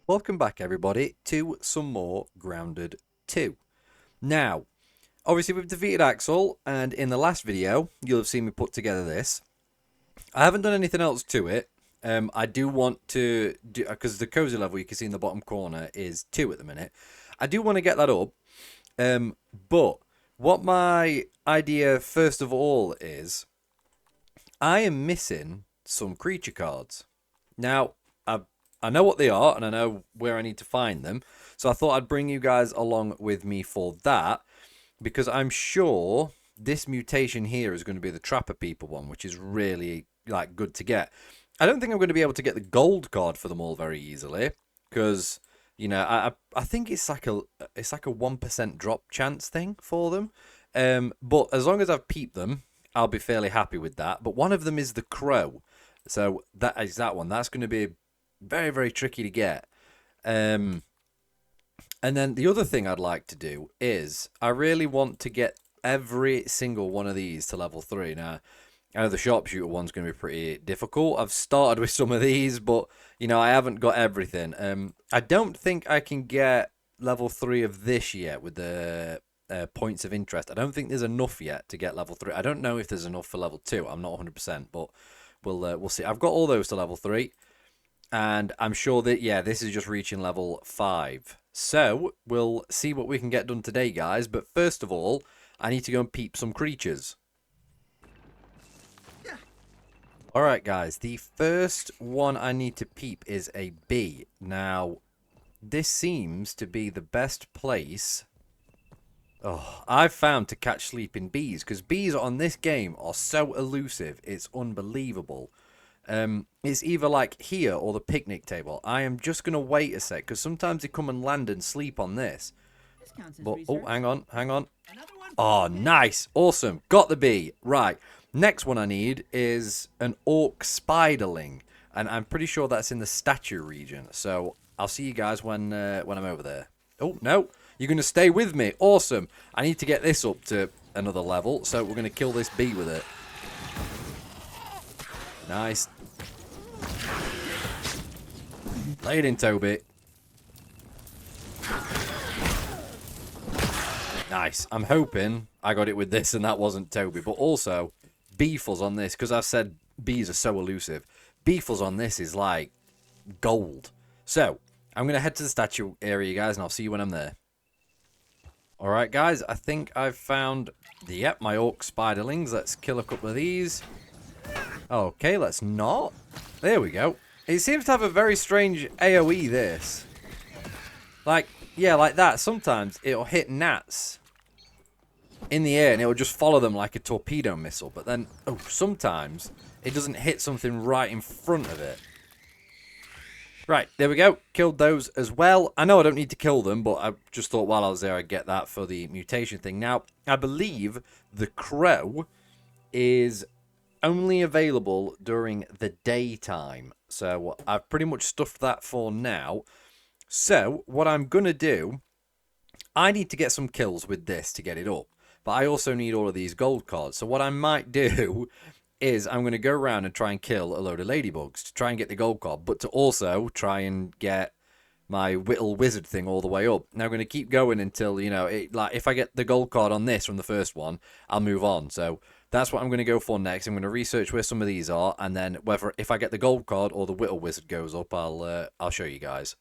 Welcome back, everybody, to some more Grounded 2. Now, obviously we've defeated Axel, and in the last video, you'll have seen me put together this. I haven't done anything else to it. I do want to, because the cozy level you can see in the bottom corner is 2 at the minute. I do want to get that up, but what my idea first of all is, I am missing some creature cards. Now, I know what they are, and I know where I need to find them. So I thought I'd bring you guys along with me for that, because I'm sure this mutation here is going to be the Trapper People one, which is really like good to get. I don't think I'm going to be able to get the gold card for them all very easily, because I think it's like a 1% drop chance thing for them. But as long as I've peeped them, I'll be fairly happy with that. But one of them is the Crow, so that is that one. That's going to be very, very tricky to get. And then the other thing I'd like to do is I really want to get every single one of these to level 3. Now, I know the sharpshooter one's going to be pretty difficult. I've started with some of these, but, I haven't got everything. I don't think I can get level 3 of this yet with the points of interest. I don't think there's enough yet to get level 3. I don't know if there's enough for level 2. I'm not 100%, but we'll see. I've got all those to level 3. And I'm sure that, yeah, this is just reaching level 5. So, we'll see what we can get done today, guys. But first of all, I need to go and peep some creatures. Yeah. Alright, guys. The first one I need to peep is a bee. Now, this seems to be the best place I've found to catch sleeping bees. Because bees on this game are so elusive. It's unbelievable. It's either like here or the picnic table. I am just going to wait a sec, because sometimes they come and land and sleep on this. But, oh, hang on. Oh, nice. Awesome. Got the bee. Right. Next one I need is an orc spiderling. And I'm pretty sure that's in the statue region. So, I'll see you guys when I'm over there. Oh, no. You're going to stay with me. Awesome. I need to get this up to another level. So, we're going to kill this bee with it. Nice. Lay it in, Toby. Nice. I'm hoping I got it with this and that wasn't Toby. But also, beefles on this, because I've said bees are so elusive. Beefles on this is like gold. So, I'm going to head to the statue area, guys, and I'll see you when I'm there. Alright, guys. I think I've found, my orc spiderlings. Let's kill a couple of these. Okay, let's not. There we go. It seems to have a very strange AoE, this. Like, yeah, like that. Sometimes it'll hit gnats in the air and it'll just follow them like a torpedo missile. But then, sometimes it doesn't hit something right in front of it. Right, there we go. Killed those as well. I know I don't need to kill them, but I just thought while I was there I'd get that for the mutation thing. Now, I believe the crow is only available during the daytime. So I've pretty much stuffed that for now. So what I'm going to do, I need to get some kills with this to get it up. But I also need all of these gold cards. So what I might do is I'm going to go around and try and kill a load of ladybugs to try and get the gold card. But to also try and get my whittle wizard thing all the way up. Now I'm going to keep going until, if I get the gold card on this from the first one, I'll move on. So that's what I'm going to go for next. I'm going to research where some of these are, and then if I get the gold card or the whittle wizard goes up, I'll show you guys.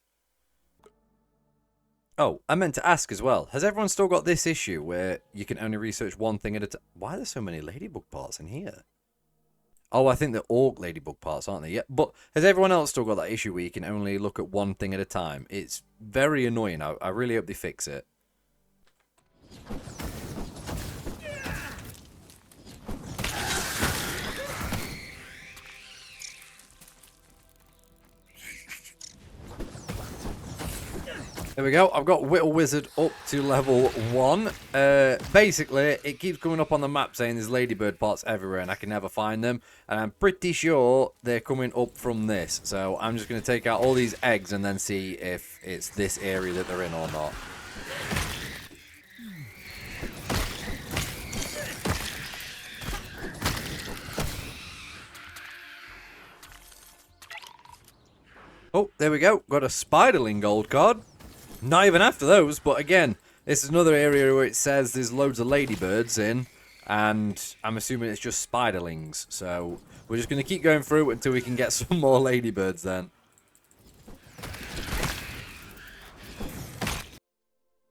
Oh, I meant to ask as well. Has everyone still got this issue where you can only research one thing at a time? Why are there so many ladybug parts in here? Oh, I think they're orc ladybug parts, aren't they? Yeah, but has everyone else still got that issue where you can only look at one thing at a time? It's very annoying. I really hope they fix it. There we go. I've got Whittle Wizard up to level 1. Basically, it keeps coming up on the map saying there's ladybird parts everywhere and I can never find them. And I'm pretty sure they're coming up from this. So I'm just going to take out all these eggs and then see if it's this area that they're in or not. Oh, there we go. Got a spiderling gold card. Not even after those, but again, this is another area where it says there's loads of ladybirds in, and I'm assuming it's just spiderlings. So we're just going to keep going through until we can get some more ladybirds then.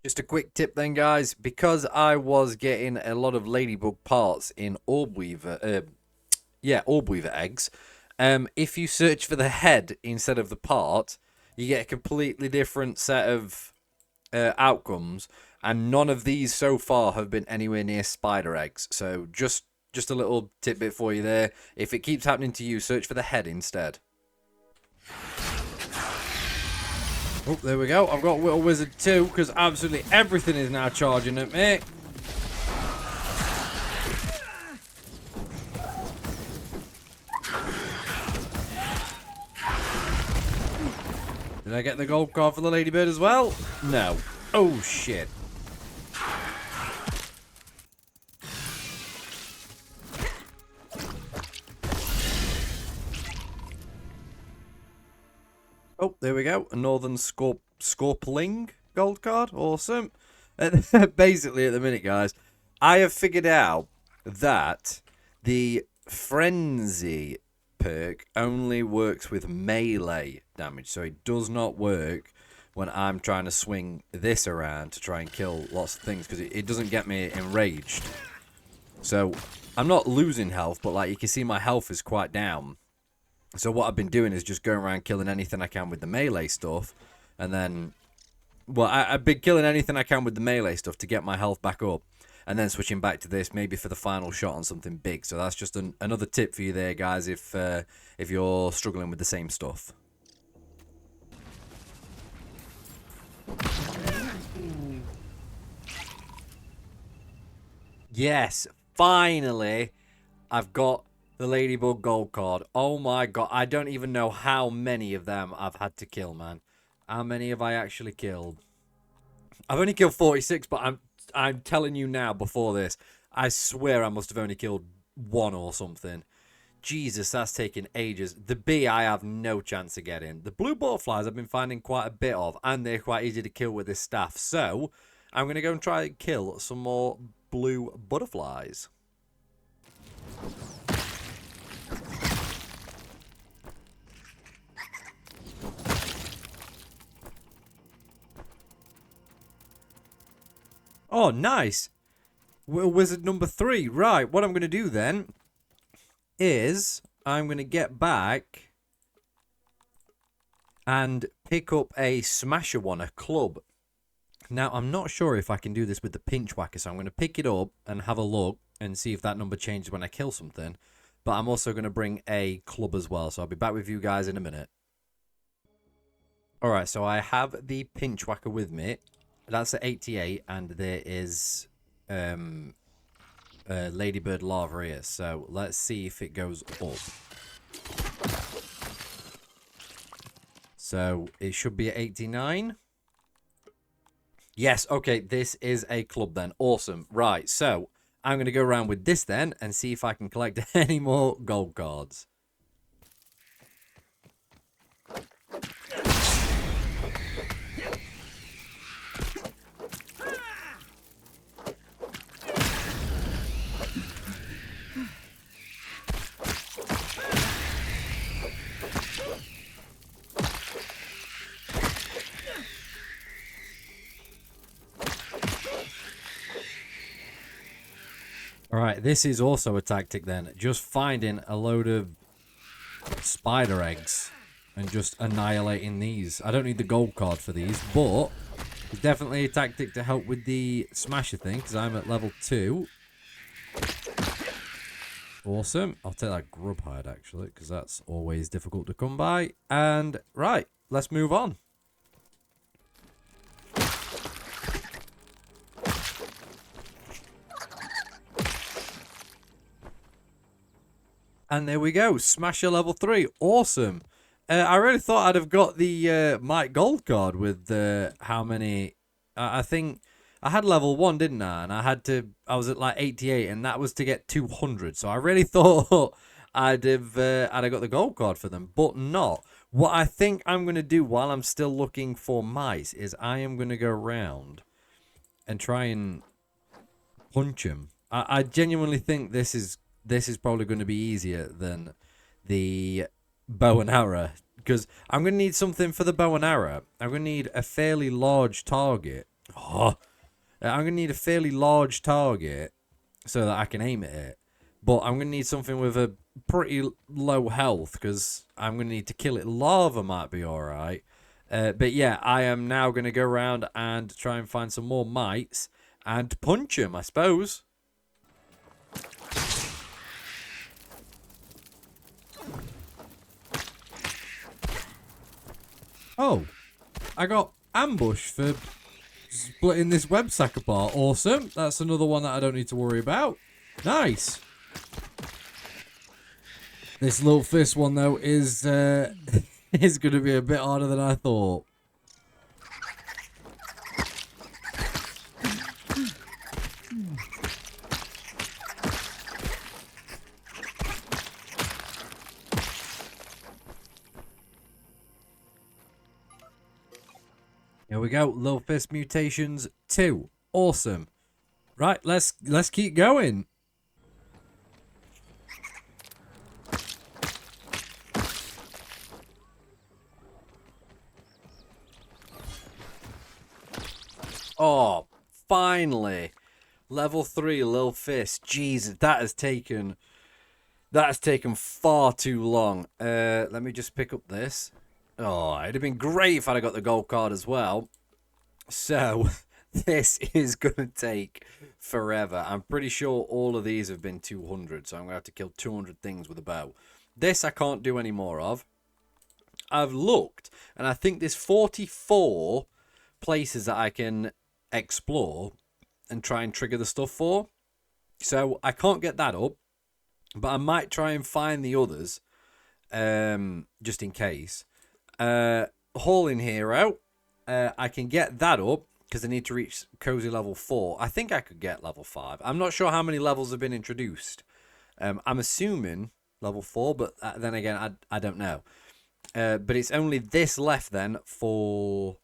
Just a quick tip then, guys. Because I was getting a lot of ladybug parts in orb weaver eggs. If you search for the head instead of the part, you get a completely different set of outcomes, and none of these so far have been anywhere near spider eggs. So just a little tidbit for you there. If it keeps happening to you, search for the head instead. Oh, there we go. I've got Whittle Wizard 2 because absolutely everything is now charging at me. Did I get the gold card for the ladybird as well? No. Oh, shit. Oh, there we go. A Northern Scorpling gold card. Awesome. Basically, at the minute, guys, I have figured out that the Frenzy perk only works with melee damage. So it does not work when I'm trying to swing this around to try and kill lots of things, because it doesn't get me enraged. So I'm not losing health, but like you can see my health is quite down. So what I've been doing is just going around killing anything I can with the melee stuff. And then, well, I've been killing anything I can with the melee stuff to get my health back up. And then switching back to this, maybe for the final shot on something big. So that's just another tip for you there, guys, if you're struggling with the same stuff. Yes, finally, I've got the Ladybug Gold card. Oh my god, I don't even know how many of them I've had to kill, man. How many have I actually killed? I've only killed 46, but I'm telling you now, before this, I swear I must have only killed one or something. Jesus, that's taken ages. The bee I have no chance of getting. The blue butterflies I've been finding quite a bit of, and they're quite easy to kill with this staff. So, I'm going to go and try and kill some more blue butterflies. Oh, nice. Wizard number 3. Right, what I'm going to do then is I'm going to get back and pick up a smasher one, a club. Now, I'm not sure if I can do this with the pinch whacker, so I'm going to pick it up and have a look and see if that number changes when I kill something. But I'm also going to bring a club as well, so I'll be back with you guys in a minute. Alright, so I have the pinch whacker with me. That's at 88, and there is Ladybird Lava here. So let's see if it goes up. So it should be at 89. Yes, okay, this is a club then. Awesome. Right, so I'm going to go around with this then and see if I can collect any more gold cards. Alright, this is also a tactic then. Just finding a load of spider eggs and just annihilating these. I don't need the gold card for these, but it's definitely a tactic to help with the smasher thing, because I'm at level 2. Awesome. I'll take that grub hide actually, because that's always difficult to come by. And right, let's move on. And there we go, Smasher level 3, awesome. I really thought I'd have got the Mike Gold card with how many, I think, I had level 1, didn't I? And I was at like 88, and that was to get 200. So I really thought I'd have got the gold card for them, but not. What I think I'm going to do while I'm still looking for mice is I am going to go around and try and punch him. I genuinely think this is probably going to be easier than the bow and arrow, because I'm going to need something for the bow and arrow. I'm going to need a fairly large target. Oh, I'm going to need a fairly large target so that I can aim at it. But I'm going to need something with a pretty low health, because I'm going to need to kill it. Lava might be alright. But yeah, I am now going to go around and try and find some more mites and punch him, I suppose. Oh, I got ambushed for splitting this web sack apart. Awesome. That's another one that I don't need to worry about. Nice. This little fist one, though, is is going to be a bit harder than I thought. Here we go. Little Fist Mutations 2. Awesome. Right, let's keep going. Oh, finally. Level 3 Lil Fist. Jesus, that has taken far too long. Let me just pick up this. Oh, it'd have been great if I'd have got the gold card as well. So, this is going to take forever. I'm pretty sure all of these have been 200, so I'm going to have to kill 200 things with a bow. This I can't do any more of. I've looked, and I think there's 44 places that I can explore and try and trigger the stuff for. So, I can't get that up, but I might try and find the others, just in case. Hauling Hero, I can get that up because I need to reach Cozy level 4. I think I could get level 5. I'm not sure how many levels have been introduced. I'm assuming level 4, but then again, I don't know. But it's only this left then for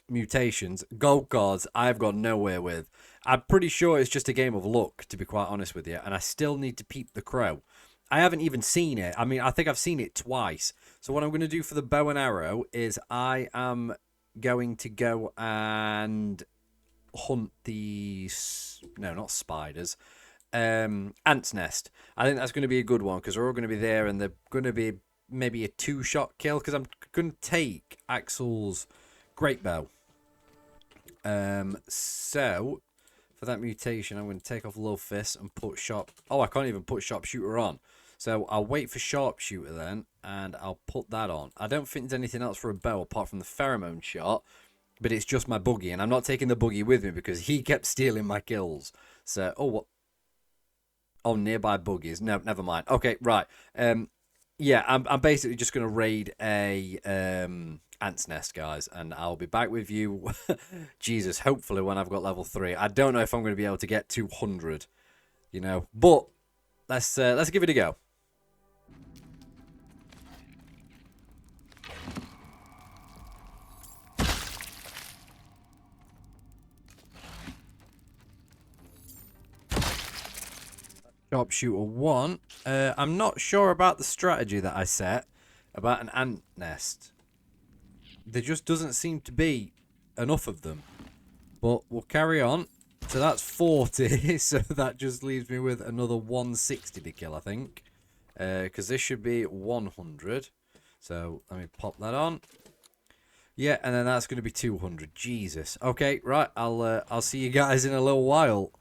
mutations. Gold cards, I've got nowhere with. I'm pretty sure it's just a game of luck, to be quite honest with you, and I still need to peep the crow. I haven't even seen it. I mean, I think I've seen it twice. So what I'm going to do for the bow and arrow is I am going to go and hunt the... No, not spiders. Ant's nest. I think that's going to be a good one because they're all going to be there and they're going to be maybe a 2-shot kill because I'm going to take Axel's great bow. So for that mutation, I'm going to take off Low Fist and put Sharp... Oh, I can't even put Sharpshooter on. So I'll wait for Sharpshooter then, and I'll put that on. I don't think there's anything else for a bow apart from the pheromone shot, but it's just my buggy, and I'm not taking the buggy with me because he kept stealing my kills. So, oh, what? Oh, nearby buggies. No, never mind. Okay, right. Yeah, I'm basically just going to raid a ant's nest, guys, and I'll be back with you, Jesus, hopefully when I've got level 3. I don't know if I'm going to be able to get 200, you know, but let's give it a go. Sharpshooter 1. I'm not sure about the strategy that I set about an ant nest. There just doesn't seem to be enough of them. But we'll carry on. So that's 40. So that just leaves me with another 160 to kill, I think. Because this should be 100. So let me pop that on. Yeah, and then that's going to be 200. Jesus. Okay, right. I'll see you guys in a little while.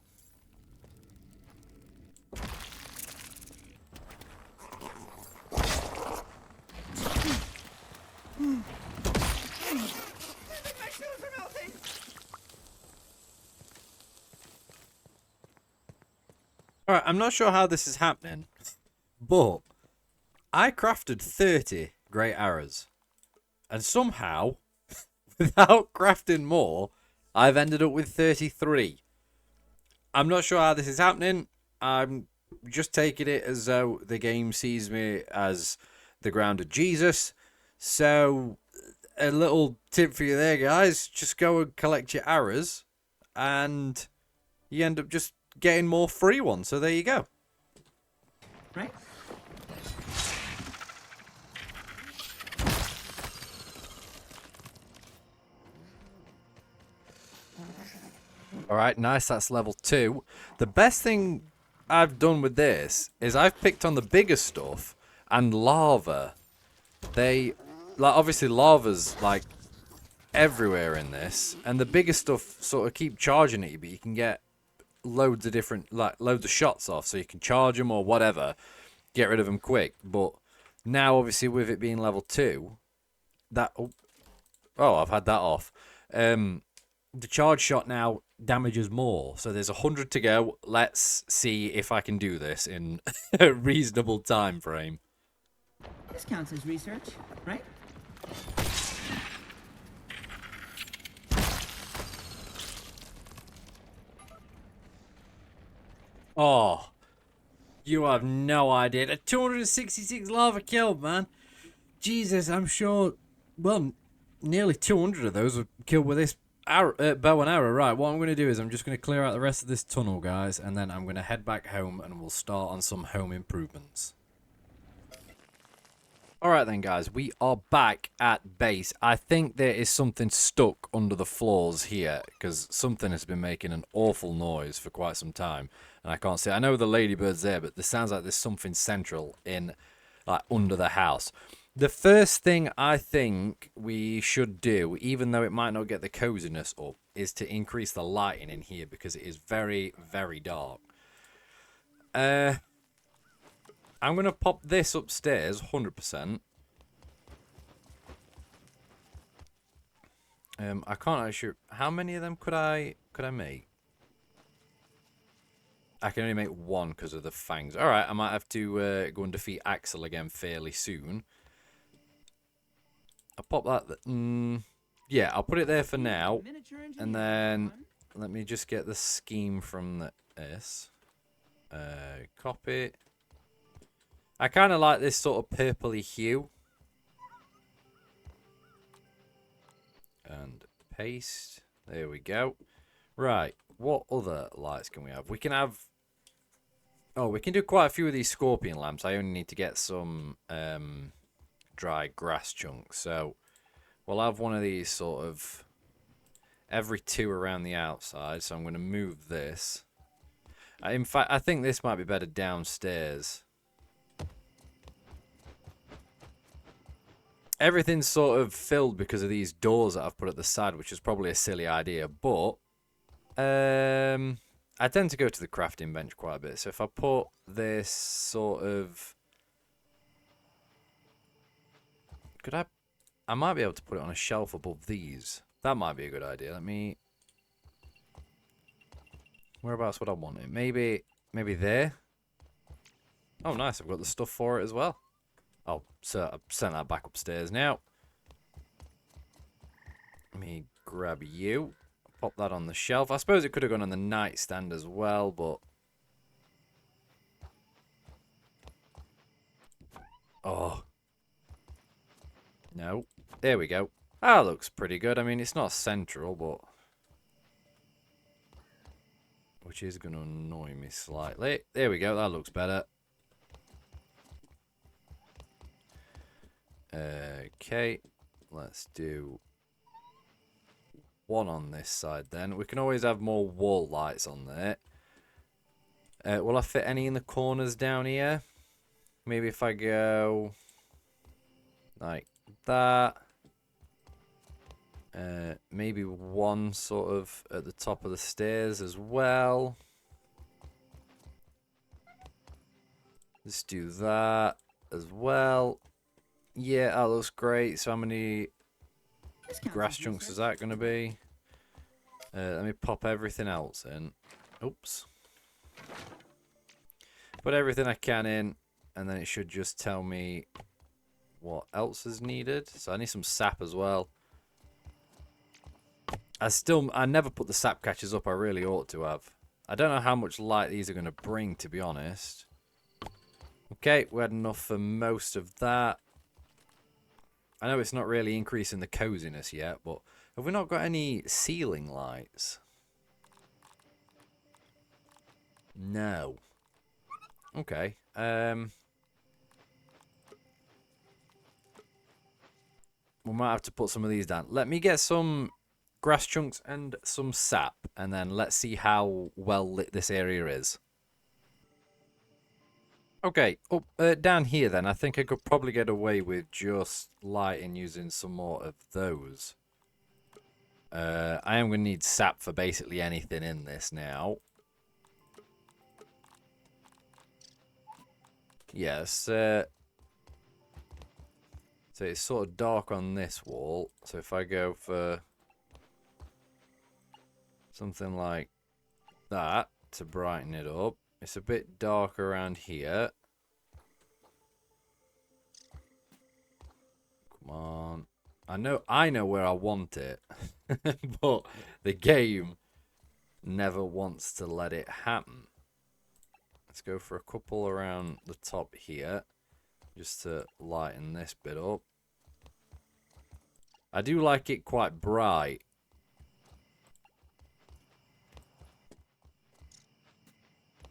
Alright, I'm not sure how this is happening, but I crafted 30 great arrows. And somehow, without crafting more, I've ended up with 33. I'm not sure how this is happening. I'm just taking it as though the game sees me as the grounded Jesus. So a little tip for you there, guys. Just go and collect your arrows, and you end up just getting more free ones. So there you go. Right? All right, nice. That's level 2. The best thing I've done with this is I've picked on the bigger stuff and lava. They, like, obviously lava's like everywhere in this, and the bigger stuff sort of keep charging at you, but you can get loads of different, like, loads of shots off, so you can charge them or whatever, get rid of them quick. But now, obviously, with it being level 2, that I've had that off. The charge shot now damages more, so there's 100 to go. Let's see if I can do this in a reasonable time frame. This counts as research, right? Oh, you have no idea. The 266 lava killed, man. Jesus, I'm sure, well, nearly 200 of those were killed with this arrow, bow and arrow. Right, what I'm going to do is I'm just going to clear out the rest of this tunnel, guys, and then I'm going to head back home and we'll start on some home improvements. Alright then, guys, we are back at base. I think there is something stuck under the floors here, because something has been making an awful noise for quite some time, and I can't see it. I know the ladybird's there, but there sounds like there's something central in, like, under the house. The first thing I think we should do, even though it might not get the coziness up, is to increase the lighting in here, because it is very, very dark. I'm going to pop this upstairs, 100%. I can't actually... How many of them could I make? I can only make one because of the fangs. Alright, I might have to go and defeat Axel again fairly soon. I'll pop that... yeah, I'll put it there for now. And then... Let me just get the scheme from this. Copy. I kind of like this sort of purpley hue. And paste. There we go. Right. What other lights can we have? We can have... Oh, we can do quite a few of these scorpion lamps. I only need to get some dry grass chunks. So we'll have one of these sort of every 2 around the outside. So I'm going to move this. In fact, I think this might be better downstairs. Everything's sort of filled because of these doors that I've put at the side, which is probably a silly idea, but I tend to go to the crafting bench quite a bit. So if I put this sort of... I might be able to put it on a shelf above these. That might be a good idea. Let me... Whereabouts would I want it? Maybe there? Oh, nice. I've got the stuff for it as well. Oh, so I've sent that back upstairs now. Let me grab you. Pop that on the shelf. I suppose it could have gone on the nightstand as well, but... Oh. No. There we go. That looks pretty good. I mean, it's not central, but... Which is going to annoy me slightly. There we go. That looks better. Okay, let's do one on this side then. We can always have more wall lights on there. Will I fit any in the corners down here? Maybe if I go like that. Maybe one sort of at the top of the stairs as well. Let's do that as well. Yeah, that looks great. So how many grass chunks is that going to be? Let me pop everything else in. Oops. Put everything I can in, and then it should just tell me what else is needed. So I need some sap as well. I never put the sap catchers up. I really ought to have. I don't know how much light these are going to bring, to be honest. Okay, we had enough for most of that. I know it's not really increasing the coziness yet, but have we not got any ceiling lights? No. Okay. We might have to put some of these down. Let me get some grass chunks and some sap, and then let's see how well lit this area is. Okay, up down here then, I think I could probably get away with just lighting using some more of those. I am going to need sap for basically anything in this now. Yes, so it's sort of dark on this wall. So if I go for something like that to brighten it up, it's a bit dark around here. Come on. I know where I want it. But the game never wants to let it happen. Let's go for a couple around the top here, just to lighten this bit up. I do like it quite bright.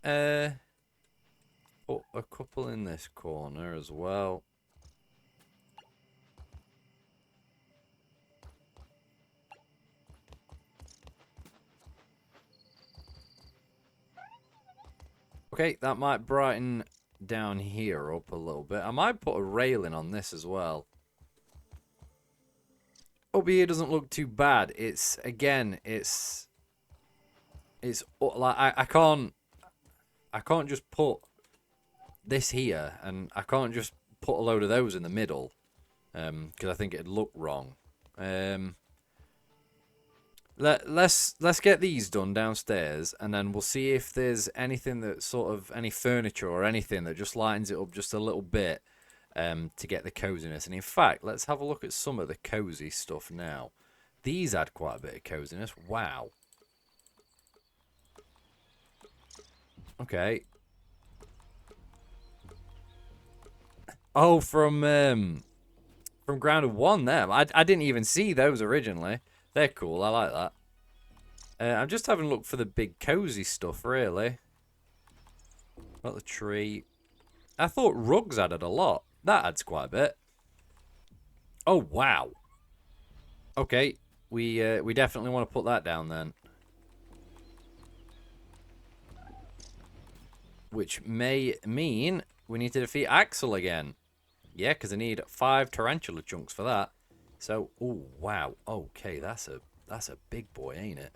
Put a couple in this corner as well. Okay, that might brighten down here up a little bit. I might put a railing on this as well. Up here doesn't look too bad. It's again, it's like I can't just put this here, and I can't just put a load of those in the middle, because I think it'd look wrong. Let's get these done downstairs, and then we'll see if there's anything that sort of any furniture or anything that just lightens it up just a little bit, to get the coziness. And in fact, let's have a look at some of the cozy stuff now. These add quite a bit of coziness. Wow. Okay. Oh, from Grounded 1 there. I didn't even see those originally. They're cool. I like that. I'm just having a look for the big cozy stuff, really. Got the tree. I thought rugs added a lot. That adds quite a bit. Oh, wow. Okay. We definitely want to put that down then. Which may mean we need to defeat Axel again. Yeah, because I need 5 tarantula chunks for that. So, oh wow. Okay, that's a big boy, ain't it?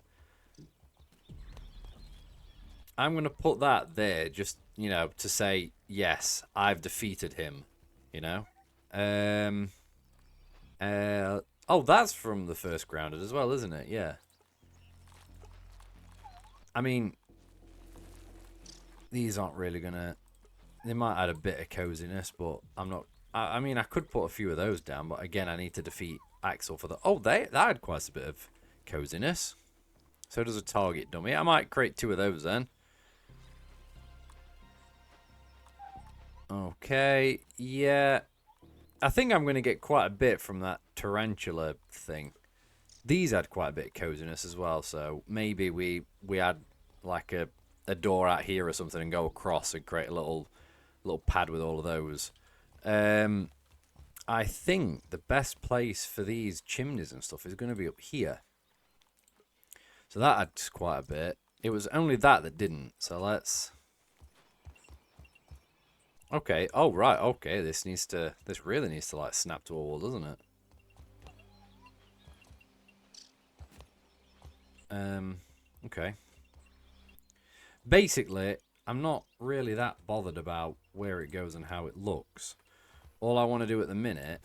I'm gonna put that there, just to say yes, I've defeated him. You know. Oh, that's from the first Grounded as well, isn't it? Yeah. I mean, these aren't really gonna. They might add a bit of coziness, but I'm not. I mean, I could put a few of those down, but again, I need to defeat Axel for the... Oh, that had quite a bit of coziness. So does a target dummy. I might create 2 of those then. Okay, yeah. I think I'm going to get quite a bit from that tarantula thing. These add quite a bit of coziness as well, so maybe we add like a door out here or something and go across and create a little pad with all of those. I think the best place for these chimneys and stuff is going to be up here. So that adds quite a bit. It was only that didn't. So let's... Okay. Oh, right. Okay. This really needs to like snap to a wall, doesn't it? Okay. Basically, I'm not really that bothered about where it goes and how it looks. All I want to do at the minute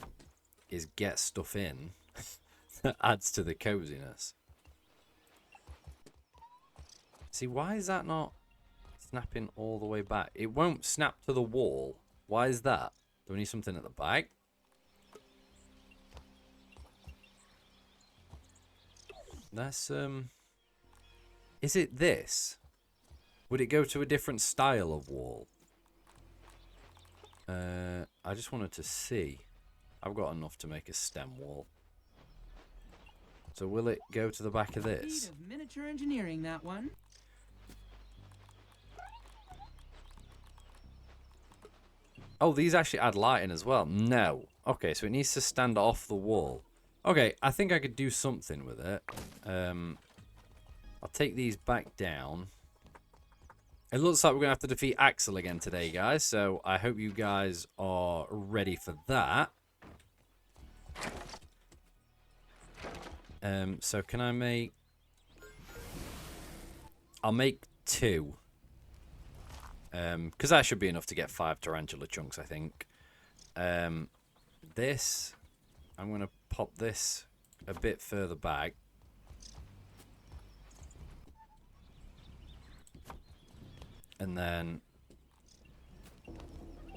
is get stuff in that adds to the coziness. See, why is that not snapping all the way back? It won't snap to the wall. Why is that? Do we need something at the back? That's, Is it this? Would it go to a different style of wall? I just wanted to see. I've got enough to make a stem wall. So will it go to the back of this? Feat of miniature engineering, that one. Oh, these actually add lighting as well. No. Okay, so it needs to stand off the wall. Okay, I think I could do something with it. I'll take these back down. It looks like we're going to have to defeat Axel again today, guys. So I hope you guys are ready for that. So can I make... I'll make 2. Because that should be enough to get 5 tarantula chunks, I think. This... I'm going to pop this a bit further back. And then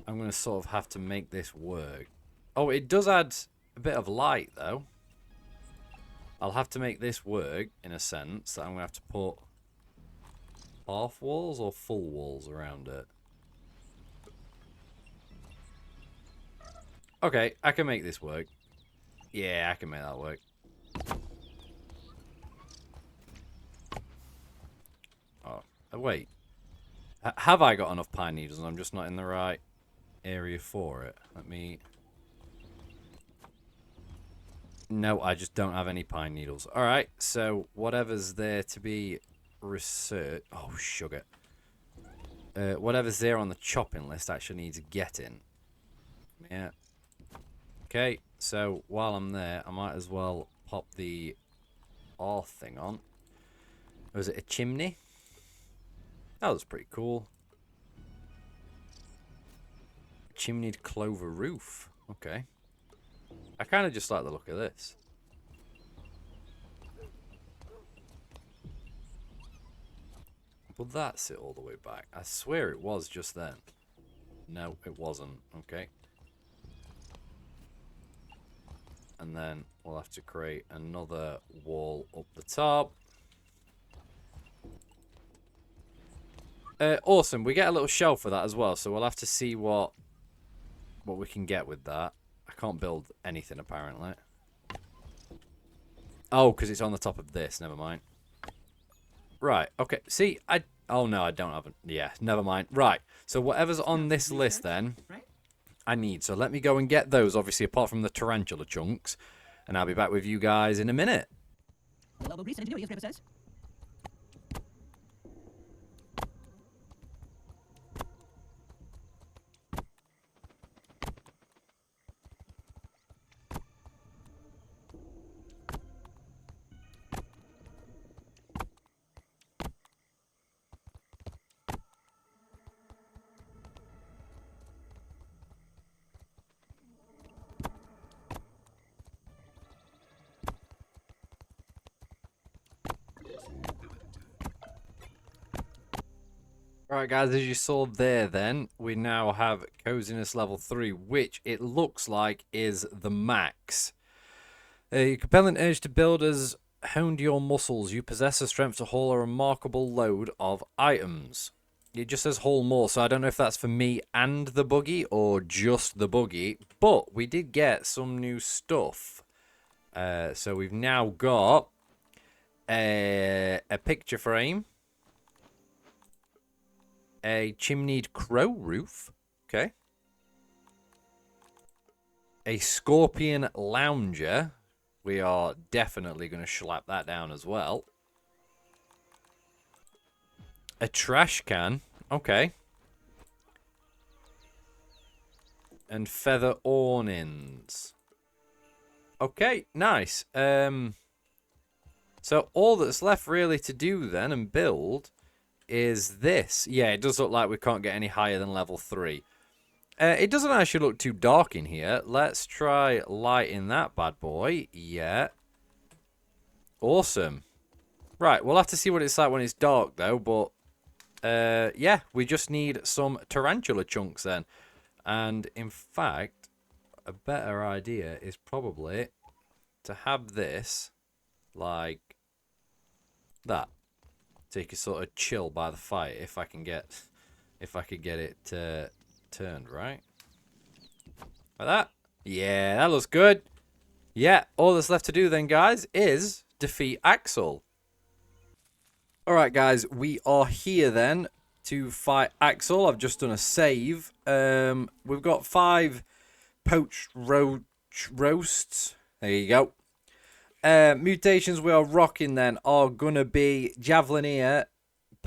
I'm going to sort of have to make this work. Oh, it does add a bit of light, though. I'll have to make this work, in a sense, that I'm going to have to put half walls or full walls around it. Okay, I can make this work. Yeah, I can make that work. Oh, wait. Have I got enough pine needles and I'm just not in the right area for it? Let me... No, I just don't have any pine needles. Alright, so whatever's there to be researched... Oh, sugar. Whatever's there on the chopping list actually needs getting. Yeah. Okay, so while I'm there, I might as well pop the R thing on. Was it a chimney? That was pretty cool. Chimneyed clover roof. Okay. I kind of just like the look of this. Will that sit all the way back? I swear it was just then. No, it wasn't. Okay. And then we'll have to create another wall up the top. Awesome. We get a little shelf for that as well, so we'll have to see what we can get with that. I can't build anything apparently. Oh, because it's on the top of this. Never mind. Right. Okay. See, oh no, I don't have it. Yeah. Never mind. Right. So whatever's on this list then, I need. So let me go and get those. Obviously, apart from the tarantula chunks, and I'll be back with you guys in a minute. Alright guys, as you saw there then, we now have Coziness level 3, which it looks like is the max. Your compelling urge to build has honed your muscles. You possess the strength to haul a remarkable load of items. It just says haul more, so I don't know if that's for me and the buggy or just the buggy. But we did get some new stuff. So we've now got a picture frame. A chimneyed crow roof. Okay. A scorpion lounger. We are definitely going to slap that down as well. A trash can. Okay. And feather awnings. Okay, nice. So all that's left really to do then and build is this. Yeah, it does look like we can't get any higher than level 3. It doesn't actually look too dark in here. Let's try lighting that bad boy. Yeah. Awesome. Right, we'll have to see what it's like when it's dark though, but yeah, we just need some tarantula chunks then. And in fact, a better idea is probably to have this like that. So you can sort of chill by the fire if I can get it turned right like that. Yeah, that looks good. Yeah, all that's left to do then, guys, is defeat Axel. Alright, guys, we are here then to fight Axel. I've just done a save. We've got 5 poached roasts. There you go. Mutations we are rocking then are going to be Javelineer,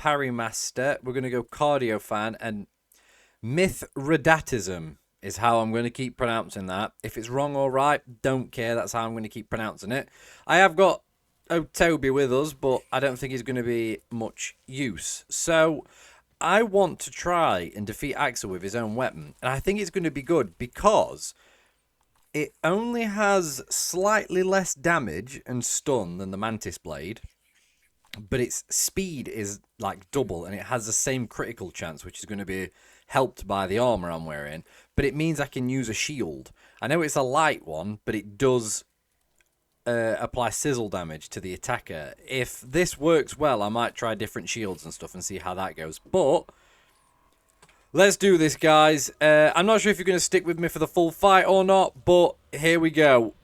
Parrymaster. We're going to go Cardio Fan, and Mithridatism is how I'm going to keep pronouncing that. If it's wrong or right, don't care. That's how I'm going to keep pronouncing it. I have got Toby with us, but I don't think he's going to be much use. So I want to try and defeat Axel with his own weapon. And I think it's going to be good because it only has slightly less damage and stun than the Mantis Blade, but its speed is like double, and it has the same critical chance, which is going to be helped by the armor I'm wearing. But it means I can use a shield. I know it's a light one, but it does apply sizzle damage to the attacker. If this works well, I might try different shields and stuff and see how that goes. But let's do this, guys. I'm not sure if you're going to stick with me for the full fight or not, but here we go.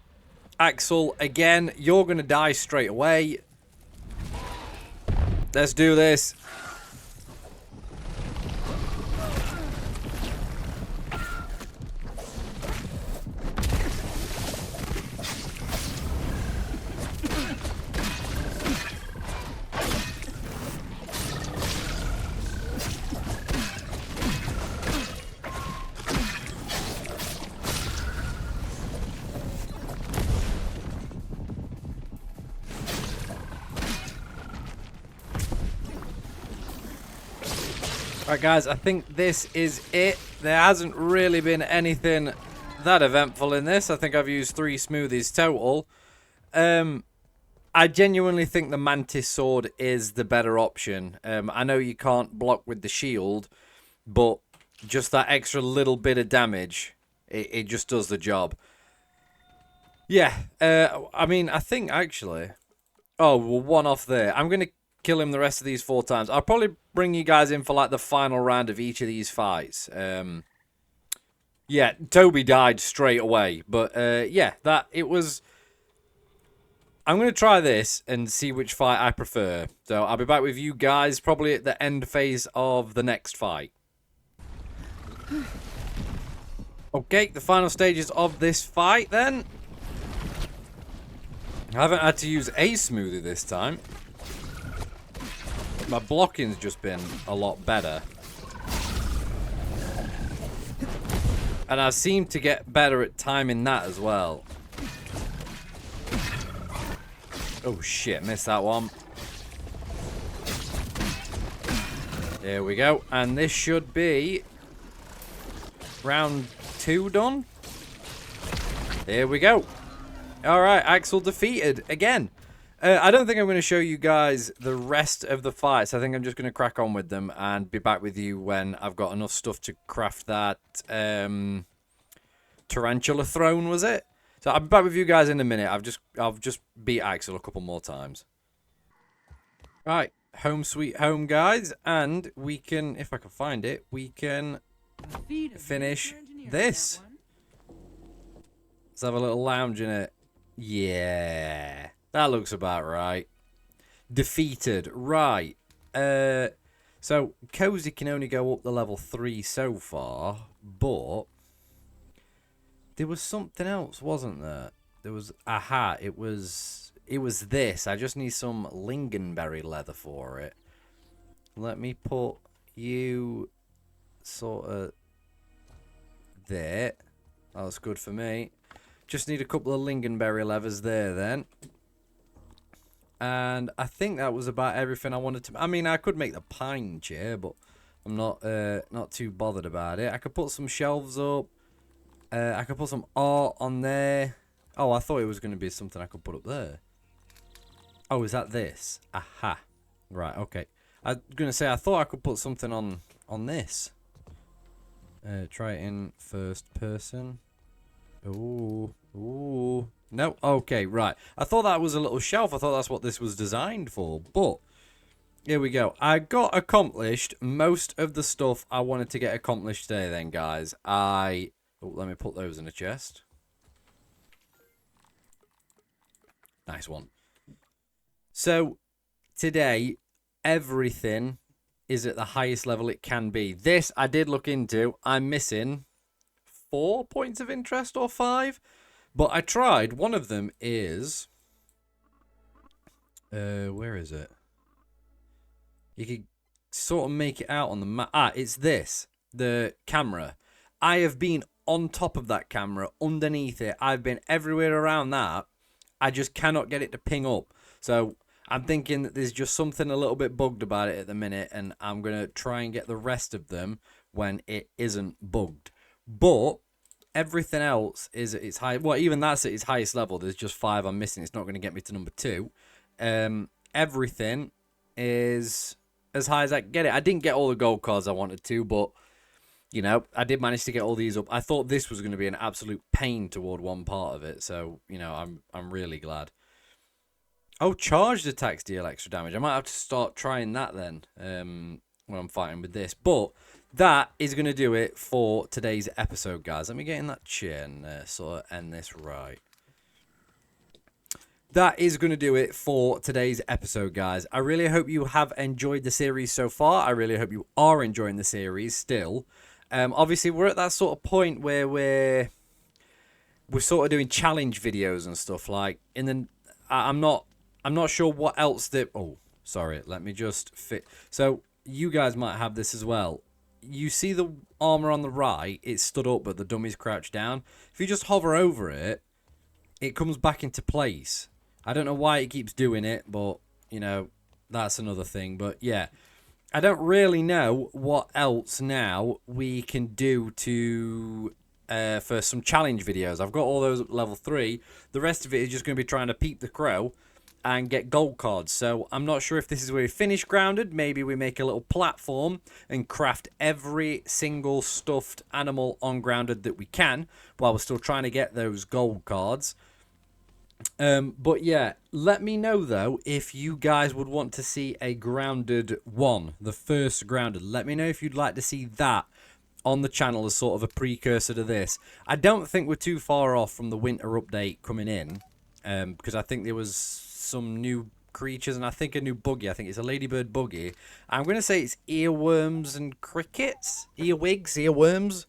Axel, again, you're going to die straight away. Let's do this. Alright, guys, I think this is it. There hasn't really been anything that eventful in this. I think I've used 3 smoothies total. I genuinely think the Mantis Sword is the better option. I know you can't block with the shield, but just that extra little bit of damage, it just does the job. Yeah, I mean, I think actually... Oh, well, one off there. I'm going to kill him the rest of these 4 times. I'll probably bring you guys in for like the final round of each of these fights. Yeah, Toby died straight away, but yeah, it was. I'm gonna try this and see which fight I prefer. So I'll be back with you guys probably at the end phase of the next fight. Okay, the final stages of this fight then. I haven't had to use a smoothie this time. My blocking's just been a lot better. And I seem to get better at timing that as well. Oh shit, missed that one. There we go. And this should be round 2 done. There we go. Alright, Axel defeated again. I don't think I'm going to show you guys the rest of the fights. I think I'm just going to crack on with them and be back with you when I've got enough stuff to craft that tarantula throne, was it? So I'll be back with you guys in a minute. I'll just beat Axel a couple more times. Right, home sweet home, guys, and we can, if I can find it, we can finish this. Let's have a little lounge in it. Yeah. That looks about right. Defeated. Right. So, Cozy can only go up to level 3 so far, but there was something else, wasn't there? There was, aha, it was this. I just need some lingonberry leather for it. Let me put you sort of there. That's good for me. Just need a couple of lingonberry leathers there then. And I think that was about everything I wanted to... I mean, I could make the pine chair, but I'm not too bothered about it. I could put some shelves up. I could put some art on there. Oh, I thought it was going to be something I could put up there. Oh, is that this? Aha. Right, okay. I was going to say, I thought I could put something on this. Try it in first person. Ooh. Ooh. No, okay, right. I thought that was a little shelf. I thought that's what this was designed for. But, here we go. I got accomplished most of the stuff I wanted to get accomplished today then, guys. Oh, let me put those in a chest. Nice one. So today, everything is at the highest level it can be. This I did look into. I'm missing 4 points of interest or 5, but I tried. One of them is where is it? You could sort of make it out on the map. It's this, the camera. I have been on top of that camera, underneath it. I've been everywhere around that. I just cannot get it to ping up. So I'm thinking that there's just something a little bit bugged about it at the minute, and I'm going to try and get the rest of them when it isn't bugged. But everything else is at its high. Well, even that's at its highest level. There's just 5 I'm missing. It's not going to get me to number 2. Everything is as high as I can get it. I didn't get all the gold cards I wanted to, but you know, I did manage to get all these up. I thought this was going to be an absolute pain toward one part of it, so you know, I'm really glad. Oh, charged attacks deal extra damage. I might have to start trying that then when I'm fighting with this. But that is going to do it for today's episode, guys. Let me get in that chair and sort of end this right. That is going to do it for today's episode, guys. I really hope you have enjoyed the series so far. I really hope you are enjoying the series still. Obviously, we're at that sort of point where we're sort of doing challenge videos and stuff. Like I'm not sure what else that. Oh, sorry. Let me just fit. So you guys might have this as well. You see the armor on the right? It's stood up, but the dummy's crouched down. If you just hover over it, it comes back into place. I don't know why it keeps doing it, but, you know, that's another thing. But, yeah, I don't really know what else now we can do to for some challenge videos. I've got all those at level 3. The rest of it is just going to be trying to peep the crow and get gold cards. So I'm not sure if this is where we finish grounded. Maybe we make a little platform and craft every single stuffed animal on grounded that we can while we're still trying to get those gold cards. But yeah, let me know though if you guys would want to see a grounded 1, the first grounded. Let me know if you'd like to see that on the channel as sort of a precursor to this. I don't think we're too far off from the winter update coming in, because I think there was some new creatures and I think a new buggy. I think it's a ladybird buggy. I'm going to say it's earworms and crickets, earwigs, earworms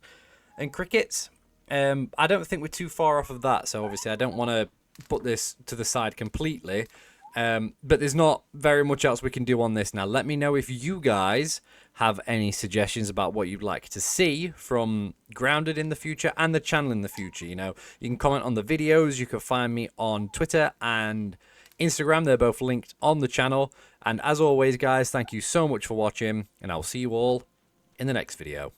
and crickets. I don't think we're too far off of that, so obviously I don't want to put this to the side completely, but there's not very much else we can do on this now. Let me know if you guys have any suggestions about what you'd like to see from Grounded in the future and the channel in the future. You know, you can comment on the videos. You can find me on Twitter and Instagram. They're both linked on the channel. And as always, guys, thank you so much for watching, and I'll see you all in the next video.